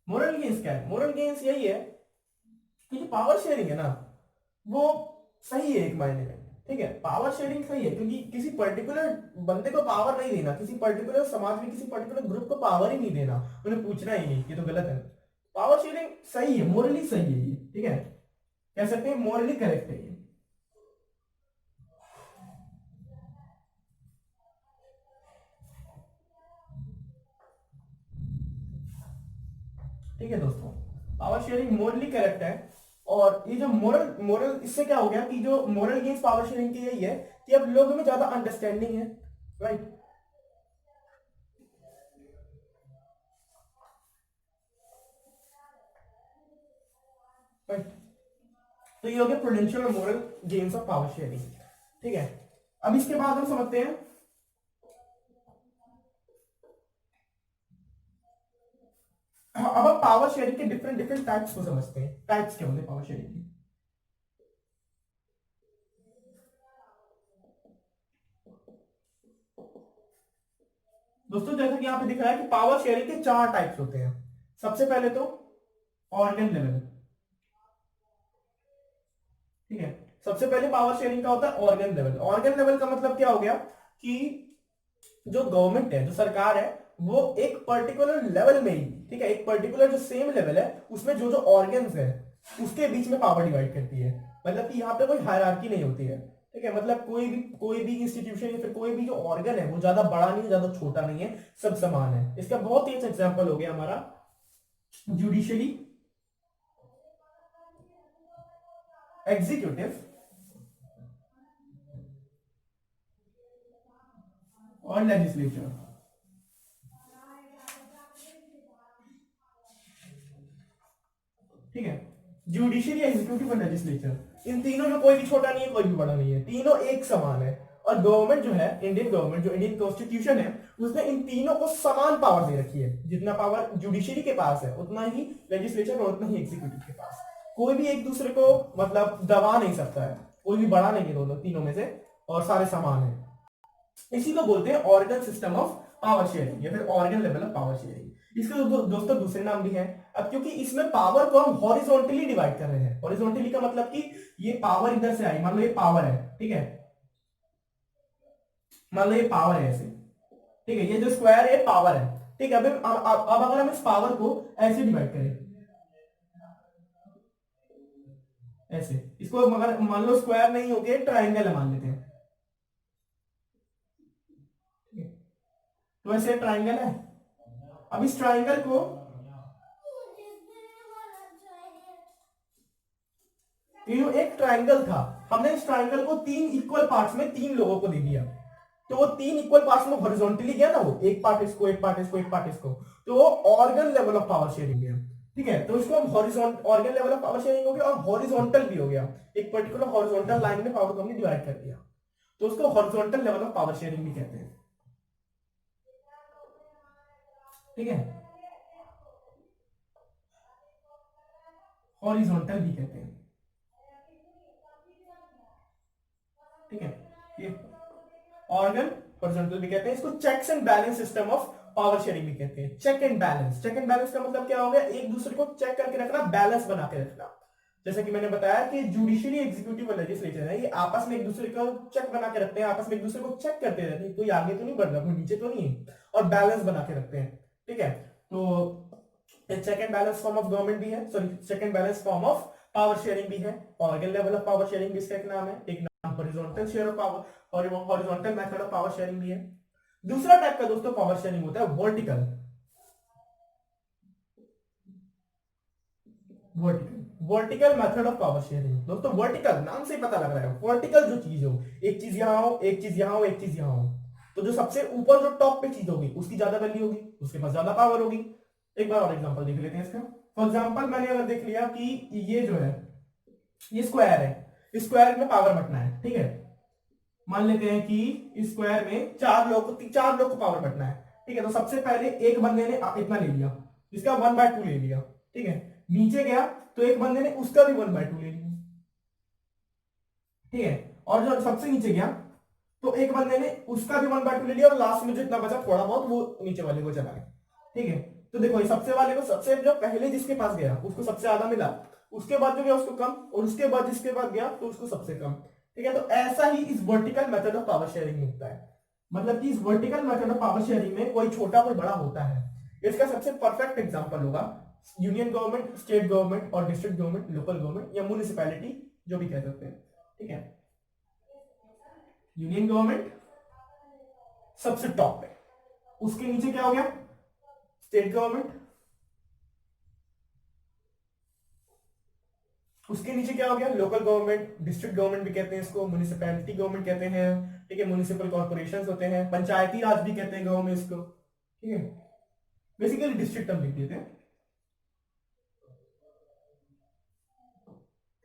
मोरल गेन्स क्या है, मोरल गेन्स यही है कि जो पावर शेयरिंग है ना वो सही है एक मायने में, ठीक है, पावर शेयरिंग सही है, क्योंकि किसी पर्टिकुलर बंदे को पावर नहीं देना, किसी पर्टिकुलर समाज में किसी पर्टिकुलर ग्रुप को पावर ही नहीं देना, उन्हें पूछना ही नहीं, ये तो गलत है। पावर शेयरिंग सही है, मोरली सही है ये, ठीक है, कह सकते हैं मोरली करेक्ट है ये। ठीक है दोस्तों, पावर शेयरिंग मोरली करेक्ट है। और ये जो मोरल मोरल इससे क्या हो गया कि जो मोरल गेन्स पावर शेयरिंग की यही है कि अब लोगों में ज्यादा अंडरस्टैंडिंग है, राइट। राइट, तो ये हो गया प्रूडेंशियल और moral gains of power sharing, ठीक है। अब इसके बाद हम समझते हैं अब हम पावर शेयरिंग के डिफरेंट डिफरेंट टाइप्स को समझते हैं, टाइप्स क्या होते हैं पावर शेयरिंग की। दोस्तों जैसा कि यहां पे दिख रहा है कि पावर शेयरिंग के 4 टाइप्स होते हैं। सबसे पहले तो ऑर्गन लेवल, ठीक है, सबसे पहले पावर शेयरिंग का होता है ऑर्गन लेवल। ऑर्गन लेवल का मतलब क्या हो गया कि जो गवर्नमेंट है, जो सरकार है, वो एक पर्टिकुलर लेवल में ही, ठीक है, एक पर्टिकुलर जो सेम लेवल है उसमें जो जो ऑर्गन्स है उसके बीच में पावर डिवाइड करती है। मतलब कि यहाँ पे कोई हायरार्की नहीं होती है, ठीक है, मतलब कोई भी इंस्टीट्यूशन या फिर कोई भी जो ऑर्गन है वो ज्यादा बड़ा नहीं है, ज्यादा छोटा नहीं है, सब समान है। इसका बहुत ही अच्छा एग्जाम्पल हो गया हमारा जुडिशरी, एग्जीक्यूटिव और लेजिस्लेचर, ठीक है। जुडिशरी, एग्जीक्यूटिव और लेजिस्लेचर, इन तीनों में कोई भी छोटा नहीं है, कोई भी बड़ा नहीं है, तीनों एक समान है। और गवर्नमेंट जो है, इंडियन गवर्नमेंट, जो इंडियन कॉन्स्टिट्यूशन है, उसने इन तीनों को समान पावर दे रखी है। जितना पावर जुडिशरी के पास है उतना ही लेजिस्लेचर और उतना ही एग्जीक्यूटिव के पास। कोई भी एक दूसरे को मतलब दबा नहीं सकता है, कोई भी बड़ा नहीं है दोनों तीनों में से, और सारे समान है। इसी को बोलते हैं organ system of power sharing या फिर organ level of power sharing. इसके दोस्तों दूसरे नाम भी हैं। अब क्योंकि इसमें पावर को हम हॉरिजॉन्टली डिवाइड कर रहे हैं, हॉरिजॉन्टली का मतलब कि ये पावर इधर से आई, मान लो ये पावर है, ठीक है, मान लो ये पावर है ऐसे, ठीक है, ये जो स्क्वायर है पावर है, ठीक है। अब अगर हम इस पावर को ऐसे डिवाइड करें, ऐसे, इसको मगर मान लो स्क्वायर नहीं हो गया, ट्राइंगल मान लेते हैं, तो ऐसे ट्राइंगल है। अब इस ट्राइंगल को, ये जो एक ट्राइंगल था, हमने इस ट्राइंगल को 3 इक्वल पार्ट्स में 3 लोगों को दे दिया, तो वो 3 इक्वल पार्ट्स में हॉरिजॉन्टली गया ना, वो एक पार्ट इसको, एक पार्ट इसको, एक पार्ट इसको, तो वो organ level of power sharing गया, ठीक है। तो इसको हम horizontal organ level of power sharing हो गया और हॉरिजॉन्टल भी हो गया, एक पर्टिकुलर हॉरिजॉन्टल लाइन में पावर को हमने डिवाइड कर दिया, तो उसको horizontal level of power sharing भी कहते हैं, ठीक है, हॉरिजॉन्टल भी कहते हैं, ठीक है। ये ऑर्गन हॉरिजॉन्टल भी कहते हैं, इसको checks and balance system of power sharing भी कहते हैं। Check and balance, check and balance का मतलब क्या हो गया, एक दूसरे को चेक करके रखना, बैलेंस बना के रखना। जैसे कि मैंने बताया कि जुडिशरी, एग्जीक्यूटिव और लेजिस्लेचर है, ये आपस में एक दूसरे को चेक बना के रखते हैं, आपस में एक दूसरे को चेक करते रहते हैं, कोई आगे तो नहीं बढ़ रहा, कोई नीचे तो नहीं है, और बैलेंस बना के रखते हैं, ठीक है। तो check and balance form of government भी है, sorry, check and balance form of power sharing भी है। Organ level of power sharing भी इसका एक नाम है, एक नाम horizontal share of power, horizontal method of power sharing भी है। दूसरा टाइप का दोस्तों पावर शेयरिंग होता है vertical. Vertical method of power sharing. दोस्तों वर्टिकल नाम से ही पता लग रहा है, वर्टिकल जो चीज हो, एक चीज यहां हो, एक चीज यहां हो, एक चीज यहां हो, तो जो सबसे ऊपर जो टॉप पे चीज होगी उसकी ज्यादा वैल्यू होगी, उसके पास ज्यादा पावर होगी। एक बार और एग्जांपल देख लेते हैं इसका। फॉर एग्जांपल मैंने अगर देख लिया कि ये जो है ये स्क्वायर है, इस स्क्वायर में पावर बटना है, ठीक है। मान लेते हैं कि इस स्क्वायर में चार लोग को पावर बटना है, ठीक है। तो सबसे पहले एक बंदे ने इतना ले लिया, इसका 1/2 ले लिया, ठीक है। नीचे गया तो एक बंदे ने उसका भी 1/2 ले लिया, ठीक है। और जो सबसे नीचे गया तो एक बंदे ने उसका भी 1/2 ले लिया, और लास्ट में जो इतना बचा थोड़ा बहुत वो नीचे वाले को चला गया, ठीक है। तो देखो ये सबसे वाले को, सबसे जो पहले जिसके पास गया उसको सबसे ज्यादा मिला, उसके बाद जो गया उसको कम, और उसके बाद जिसके बाद गया तो उसको सबसे कम, ठीक है। तो ऐसा ही इस vertical method of power sharing में होता है। मतलब कि इस vertical method of power sharing में कोई छोटा कोई बड़ा होता है। इसका सबसे परफेक्ट एग्जांपल होगा यूनियन गवर्नमेंट, स्टेट गवर्नमेंट और डिस्ट्रिक्ट गवर्नमेंट, लोकल गवर्नमेंट या म्युनिसिपैलिटी जो भी कह सकते हैं, ठीक है। यूनियन गवर्नमेंट सबसे टॉप पे, उसके नीचे क्या हो गया स्टेट गवर्नमेंट, उसके नीचे क्या हो गया लोकल गवर्नमेंट, डिस्ट्रिक्ट गवर्नमेंट भी कहते हैं इसको, म्युनिसिपैलिटी गवर्नमेंट कहते हैं, ठीक है। म्युनिसिपल कॉर्पोरेशन होते हैं, पंचायती राज भी कहते हैं गांव में इसको, ठीक है। बेसिकली डिस्ट्रिक्ट हम लिख देते हैं,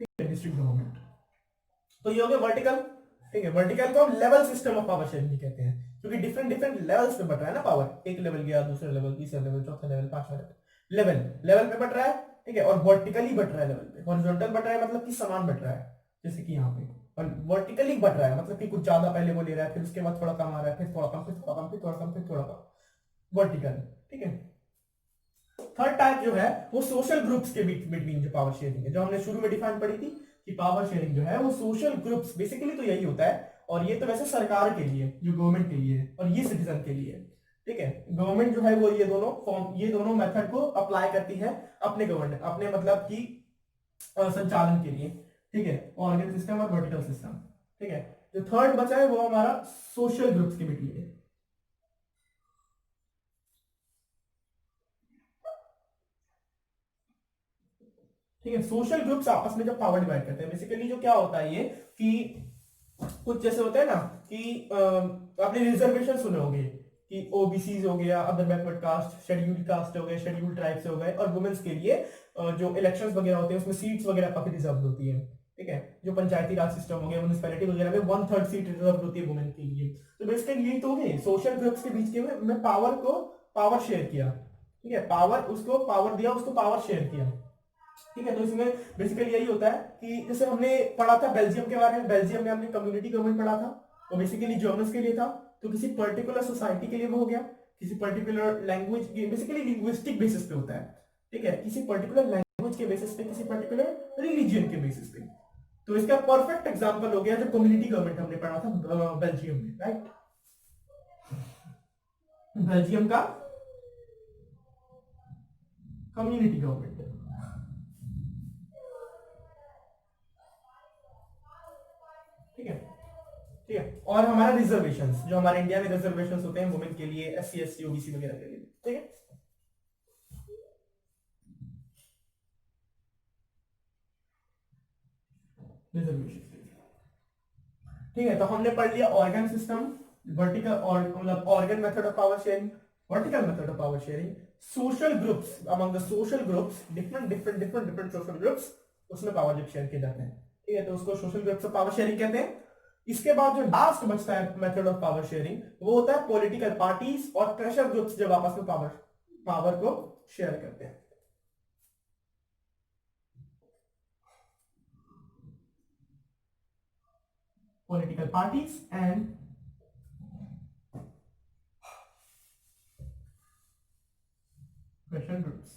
ठीक है, डिस्ट्रिक्ट गवर्नमेंट। तो ये हो गया वर्टिकल, ठीक है। वर्टिकल को हम level system of power sharing भी कहते हैं, क्योंकि डिफरेंट डिफरेंट लेवल्स पे बट रहा है ना पावर, एक लेवल गया, दूसरा लेवल, तीसरा लेवल, चौथा लेवल, पांचवा लेवल, लेवल लेवल पे बट रहा है, ठीक है। और वर्टिकली बट रहा है लेवल पे, हॉरिजॉन्टल बट रहा है मतलब कि समान बट रहा है, जैसे कि यहाँ पे। और वर्टिकली बट रहा है मतलब कि कुछ ज्यादा पहले वो ले रहा है, फिर उसके बाद थोड़ा कम आ रहा है, फिर थोड़ा कम, फिर थोड़ा कम, फिर थोड़ा कम, फिर थोड़ा कम, वर्टिकल, ठीक है। थर्ड टाइप जो है वो सोशल ग्रुप्स के बिटवीन जो पावर शेयरिंग है, जो हमने शुरू में डिफाइन पढ़ी थी कि पावर शेयरिंग जो है वो सोशल ग्रुप्स, बेसिकली तो यही होता है। और ये तो वैसे सरकार के लिए, जो गवर्नमेंट के लिए है, और ये सिटीजन के लिए, ठीक है। गवर्नमेंट जो है वो ये दोनों मेथड को अप्लाई करती है अपने गवर्नमेंट, अपने मतलब कि संचालन के लिए, ठीक है। ऑर्गन सिस्टम और वर्टिकल सिस्टम, ठीक है। जो थर्ड बचा है वो हमारा सोशल ग्रुप्स के बिटवीन है, ठीक है। सोशल ग्रुप्स आपस में जब पावर डिवाइड करते हैं, बेसिकली जो क्या होता है ये कि कुछ जैसे होता है ना कि आपने रिजर्वेशन सुने होंगे कि ओबीसी हो गया, other backward caste, scheduled caste हो गए, शेड्यूल्ड ट्राइब्स हो गए, और वुमेन्स के लिए जो इलेक्शंस वगैरह होते हैं उसमें सीट्स वगैरह काफी रिजर्व होती है, ठीक है। जो पंचायती राज सिस्टम हो गया, म्युनिसिपैलिटी वगैरह में 1/3 सीट रिजर्व होती है वुमेन के लिए। तो बेसिकली यही तो है सोशल ग्रुप्स के बीच के में पावर शेयर किया, ठीक है। पावर उसको पावर दिया, उसको पावर शेयर किया, ठीक है। तो इसमें बेसिकली यही होता है कि जैसे हमने पढ़ा था बेल्जियम के बारे में, बेल्जियम में हमने कम्युनिटी गवर्नमेंट पढ़ा था, तो बेसिकली जर्मन्स के लिए था, तो किसी पर्टिकुलर सोसाइटी के लिए वो हो गया, किसी particular language, basically linguistic basis पे होता है, ठीक है। किसी पर्टिकुलर लैंग्वेज के बेसिस पे, किसी पर्टिकुलर रिलीजियन के बेसिस पे। तो इसका परफेक्ट एग्जांपल हो गया जो कम्युनिटी गवर्नमेंट हमने पढ़ा था बेल्जियम में, राइट। बेल्जियम का कम्युनिटी गवर्नमेंट, ठीक है, ठीक है। और हमारा रिजर्वेशंस, जो हमारे इंडिया में रिजर्वेशंस होते हैं वुमेन के लिए, एससी एसटी ओबीसी वगैरह के लिए, ठीक है। रिजर्वेशन, ठीक है। तो हमने पढ़ लिया ऑर्गन सिस्टम, वर्टिकल और मतलब organ method of power sharing, vertical method of power sharing, social groups, among the social groups, different social groups, उसमें पावर जब शेयर किए जाते हैं, ठीक है। तो उसको social groups of power sharing कहते हैं। इसके बाद जो लास्ट बचता है मेथड ऑफ पावर शेयरिंग, वो होता है पॉलिटिकल पार्टीज और प्रेशर ग्रुप्स जब आपस में पावर को शेयर करते हैं। Political parties and pressure groups.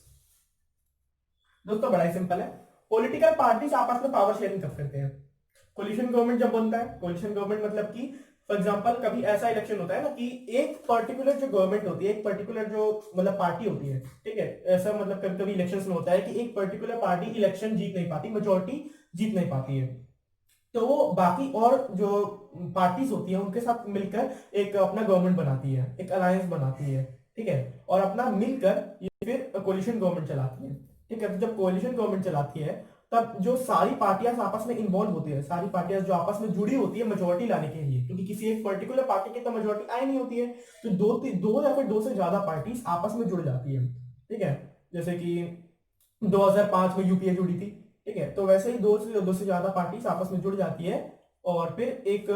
दोस्तों बड़ा ही सिंपल है, पॉलिटिकल पार्टीज आपस में पावर शेयरिंग कब करते हैं? कोलिशन गवर्नमेंट जब बनता है, कोलिशन गवर्नमेंट मतलब कि फॉर एग्जांपल कभी ऐसा इलेक्शन होता है ना कि एक पर्टिकुलर जो गवर्नमेंट होती है, एक पर्टिकुलर जो मतलब पार्टी होती है, ठीक है। ऐसा मतलब कभी कभी इलेक्शंस में होता है कि एक पर्टिकुलर पार्टी इलेक्शन जीत नहीं पाती, मेजोरिटी जीत नहीं पाती है, तो वो बाकी और जो पार्टीज होती है उनके साथ मिलकर एक अपना गवर्नमेंट बनाती है, एक अलायंस बनाती है, ठीक है, और अपना मिलकर ये फिर कोलिशन गवर्नमेंट चलाती है, ठीक है। तो जब कोलिशन गवर्नमेंट चलाती है तब जो सारी पार्टियां आपस में इन्वॉल्व होती है, सारी पार्टियां जो आपस में जुड़ी होती है मेजोरिटी लाने के लिए, क्योंकि किसी एक पर्टिकुलर पार्टी की तो मेजोरिटी आई नहीं होती है, तो दो या फिर दो से ज्यादा पार्टीज आपस में जुड़ जाती है, ठीक है। जैसे कि 2005 में यूपीए जुड़ी थी, ठीक है, तो वैसे ही दो से ज्यादा पार्टीज आपस में जुड़ जाती है और फिर एक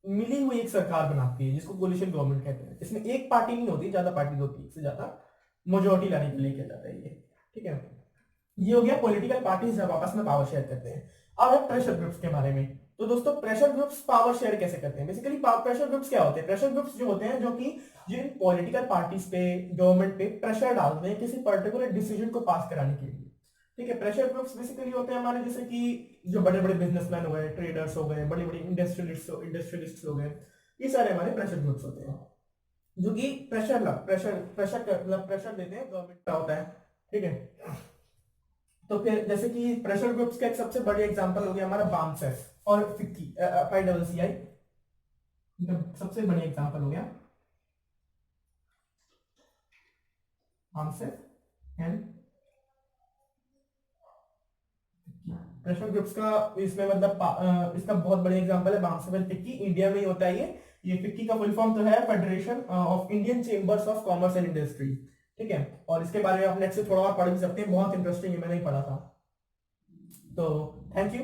मिली हुई एक सरकार बनाती है जिसको कोलिशन गवर्नमेंट कहते हैं। इसमें एक पार्टी नहीं होती, ज्यादा पार्टी होती है, एक से ज्यादा मेजोरिटी लाने के लिए किया जाता है ये, ठीक है। ये हो गया पॉलिटिकल पार्टीज जब आपस में पावर शेयर करते हैं। अब है प्रेशर ग्रुप्स के बारे में। तो दोस्तों प्रेशर ग्रुप्स पावर शेयर कैसे करते हैं? बेसिकली प्रेशर ग्रुप्स क्या होते हैं? प्रेशर ग्रुप्स जो होते हैं जो कि जिन पॉलिटिकल पार्टीज पे, गवर्नमेंट पे प्रेशर डालते हैं किसी पर्टिकुलर डिसीजन को पास कराने के लिए, ठीक है। प्रेशर ग्रुप्स बेसिकली होते हैं हमारे, जैसे कि जो बड़े बड़े बिजनेसमैन हो गए, ट्रेडर्स हो गए, बड़ी बड़ी इंडस्ट्रियलिस्ट हो गए, ये सारे हमारे प्रेशर ग्रुप्स होते हैं जो कि प्रेशर देते हैं गवर्नमेंट का होता है, ठीक है। तो फिर जैसे कि प्रेशर ग्रुप्स का एक सबसे बड़ी एग्जांपल हो गया हमारा बामसेफ और फिक्की, FICCI, सबसे बड़ी एग्जांपल हो गया बामसेफ एंड प्रेशर ग्रुप्स का। इसमें मतलब इसका बहुत बड़ी एग्जांपल है बामसेफ एंड फिक्की। इंडिया में ही होता है ये फिक्की का फुल फॉर्म तो है federation of Indian chambers of commerce and industry, ठीक है। और इसके बारे में आप नेट से थोड़ा और पढ़ भी सकते हैं, बहुत इंटरेस्टिंग है, मैंने ही पढ़ा था। तो थैंक यू।